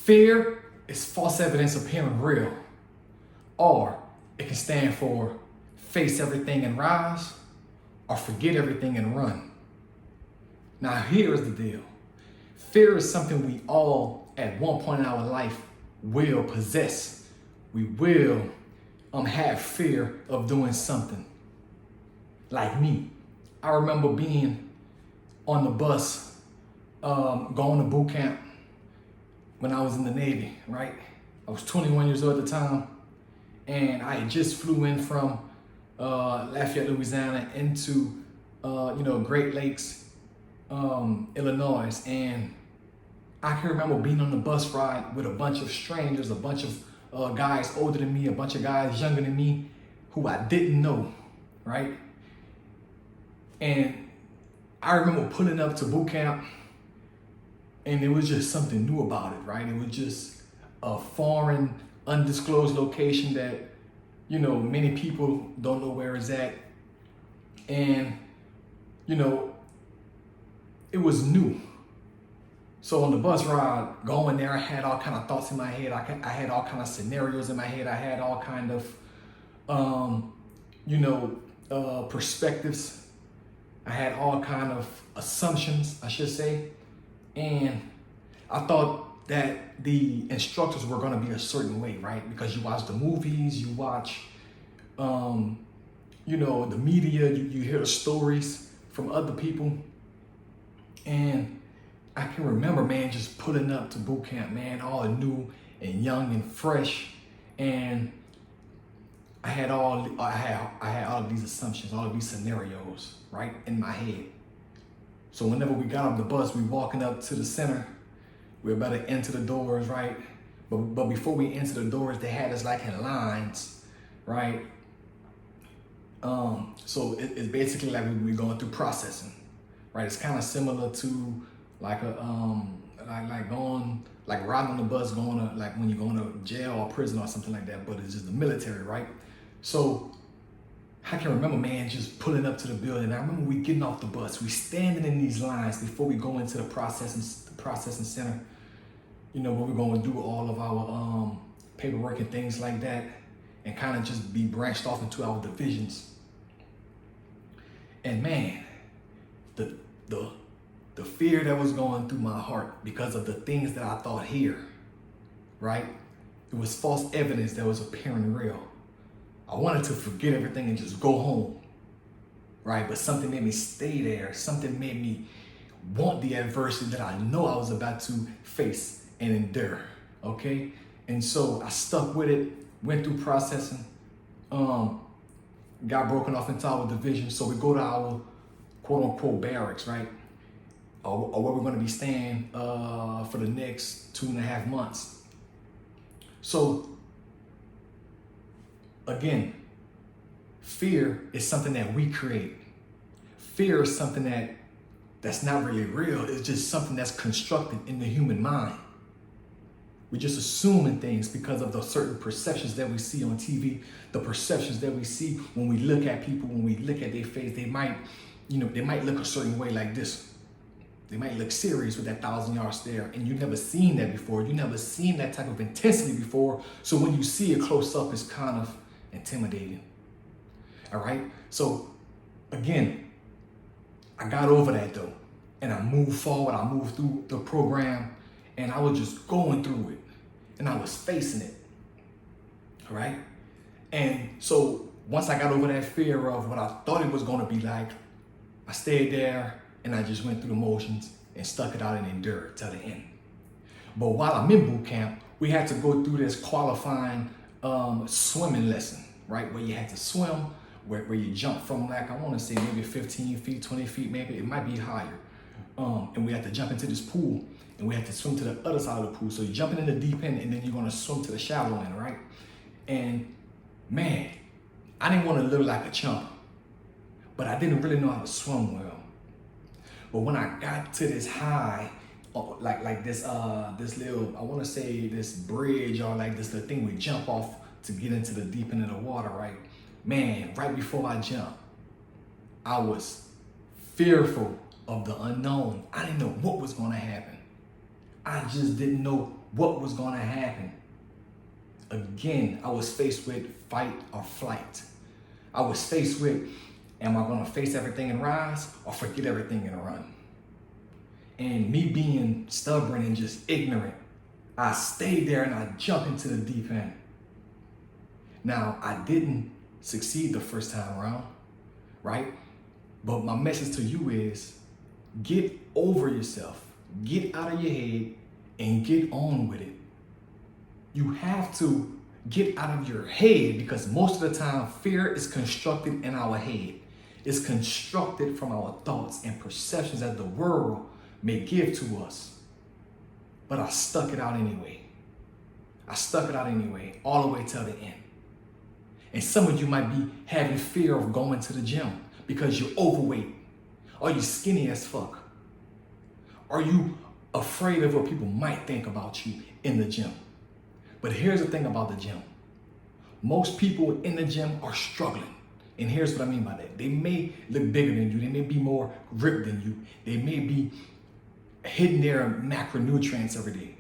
Fear is false evidence appearing real, or it can stand for face everything and rise, or forget everything and run. Now, here is the deal. Fear is something we all, at one point in our life, will possess. We will have fear of doing something. Like me, I remember being on the bus, going to boot camp when I was in the Navy, right? I was 21 years old at the time, and I had just flew in from Lafayette, Louisiana into Great Lakes, Illinois, and I can remember being on the bus ride with a bunch of strangers, a bunch of guys older than me, a bunch of guys younger than me who I didn't know, right? And I remember pulling up to boot camp, and it was just something new about it, right? It was just a foreign, undisclosed location that, many people don't know where it's at. And, it was new. So on the bus ride, going there, I had all kind of thoughts in my head. I had all kind of scenarios in my head. I had all kind of, perspectives. I had all kind of assumptions, I should say. And I thought that the instructors were going to be a certain way, right? Because you watch the movies, you watch, the media, you hear the stories from other people. And I can remember, man, just pulling up to boot camp, man, all new and young and fresh. And I had all of these assumptions, all of these scenarios, right, in my head. So whenever we got off the bus, we walking up to the center. We were about to enter the doors, right? But before we enter the doors, they had us like in lines, right? So it's basically like we're going through processing, right? It's kind of similar to like riding on the bus going to, like when you're going to jail or prison or something like that, but it's just the military, right? So I can remember, man, just pulling up to the building. I remember we getting off the bus, we standing in these lines before we go into the processing center, where we're going to do all of our paperwork and things like that, and kind of just be branched off into our divisions. And man, the fear that was going through my heart because of the things that I thought here, right? It was false evidence that was appearing real. I wanted to forget everything and just go home, right? But something made me stay there. Something made me want the adversity that I know I was about to face and endure, okay? And so I stuck with it, went through processing, got broken off into our division. So we go to our quote unquote barracks, right? Or where we're going to be staying for the next 2.5 months. So again, fear is something that we create. Fear is something that's not really real. It's just something that's constructed in the human mind. We're just assuming things because of the certain perceptions that we see on TV, the perceptions that we see when we look at people, when we look at their face. They might look a certain way like this. They might look serious with that 1,000-yard stare, and you've never seen that before. You've never seen that type of intensity before. So when you see it close up, it's kind of intimidating. All right. So again, I got over that though, and I moved forward. I moved through the program, and I was just going through it, and I was facing it. All right. And so once I got over that fear of what I thought it was going to be like, I stayed there. And I just went through the motions and stuck it out and endured till the end. But while I'm in boot camp, we had to go through this qualifying swimming lesson, right? Where you had to swim, where you jump from like, I want to say maybe 15 feet, 20 feet, maybe it might be higher. And we had to jump into this pool, and we had to swim to the other side of the pool. So you're jumping in the deep end, and then you're going to swim to the shallow end, right? And man, I didn't want to look like a chump, but I didn't really know how to swim well. But when I got to this high, like this little, I want to say this bridge or like this little thing we jump off to get into the deep end of the water, right? Man, right before I jumped, I was fearful of the unknown. I didn't know what was going to happen. I just didn't know what was gonna happen. Again, I was faced with fight or flight. I was faced with, am I gonna face everything and rise or forget everything and run? And me being stubborn and just ignorant, I stayed there and I jumped into the deep end. Now, I didn't succeed the first time around, right? But my message to you is get over yourself, get out of your head and get on with it. You have to get out of your head because most of the time fear is constructed in our head. It's constructed from our thoughts and perceptions that the world may give to us. But I stuck it out anyway. I stuck it out anyway, all the way till the end. And some of you might be having fear of going to the gym because you're overweight. Are you skinny as fuck? Are you afraid of what people might think about you in the gym? But here's the thing about the gym. Most people in the gym are struggling. And here's what I mean by that. They may look bigger than you. They may be more ripped than you. They may be hitting their macronutrients every day,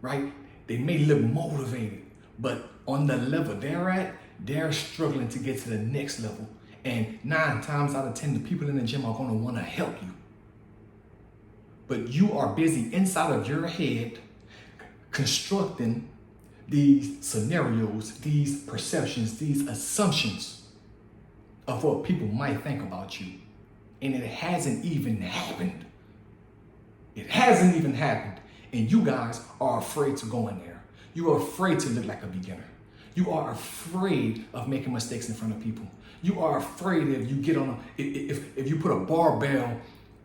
right? They may look motivated, but on the level they're at, they're struggling to get to the next level. And 9 times out of 10, the people in the gym are going to want to help you. But you are busy inside of your head constructing these scenarios, these perceptions, these assumptions of what people might think about you. And it hasn't even happened. It hasn't even happened. And you guys are afraid to go in there. You are afraid to look like a beginner. You are afraid of making mistakes in front of people. You are afraid if you get on if you put a barbell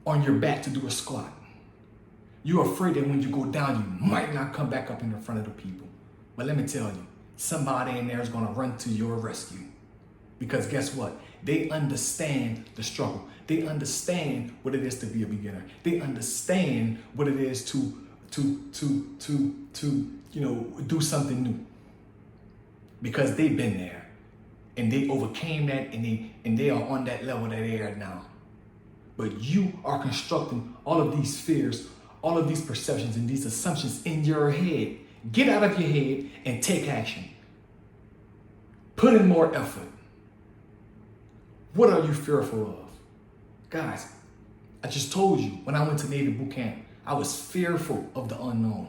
on your back to do a squat. You're afraid that when you go down, you might not come back up in front of the people. But let me tell you, somebody in there is going to run to your rescue. Because guess what? They understand the struggle. They understand what it is to be a beginner. They understand what it is to do something new. Because they've been there and they overcame that and they are on that level that they are now. But you are constructing all of these fears, all of these perceptions and these assumptions in your head. Get out of your head and take action. Put in more effort. What are you fearful of? Guys, I just told you when I went to Navy boot camp, I was fearful of the unknown.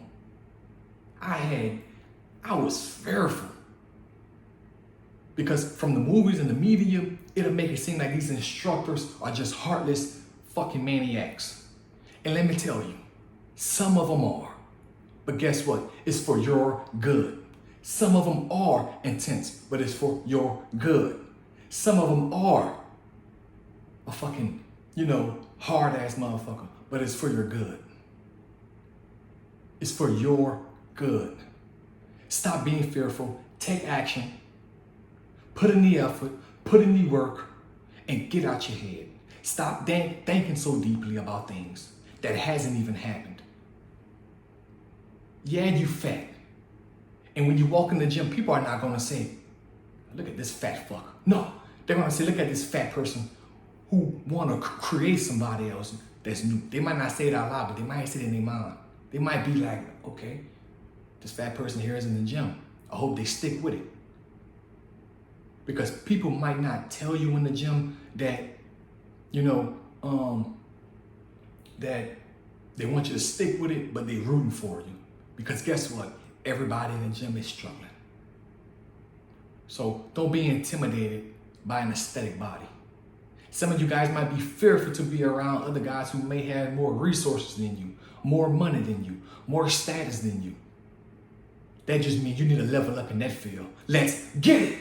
I was fearful. Because from the movies and the media, it'll make it seem like these instructors are just heartless fucking maniacs. And let me tell you, some of them are. But guess what? It's for your good. Some of them are intense, but it's for your good. Some of them are a fucking, hard-ass motherfucker, but it's for your good. It's for your good. Stop being fearful. Take action. Put in the effort. Put in the work. And get out your head. Stop thinking so deeply about things that hasn't even happened. Yeah, you fat. And when you walk in the gym, people are not going to say, look at this fat fuck. No, they're going to say, look at this fat person who want to create somebody else that's new. They might not say it out loud, but they might say it in their mind. They might be like, okay, this fat person here is in the gym. I hope they stick with it. Because people might not tell you in the gym that, that they want you to stick with it, but they're rooting for you. Because guess what? Everybody in the gym is struggling. So don't be intimidated by an aesthetic body. Some of you guys might be fearful to be around other guys who may have more resources than you, more money than you, more status than you. That just means you need to level up in that field. Let's get it.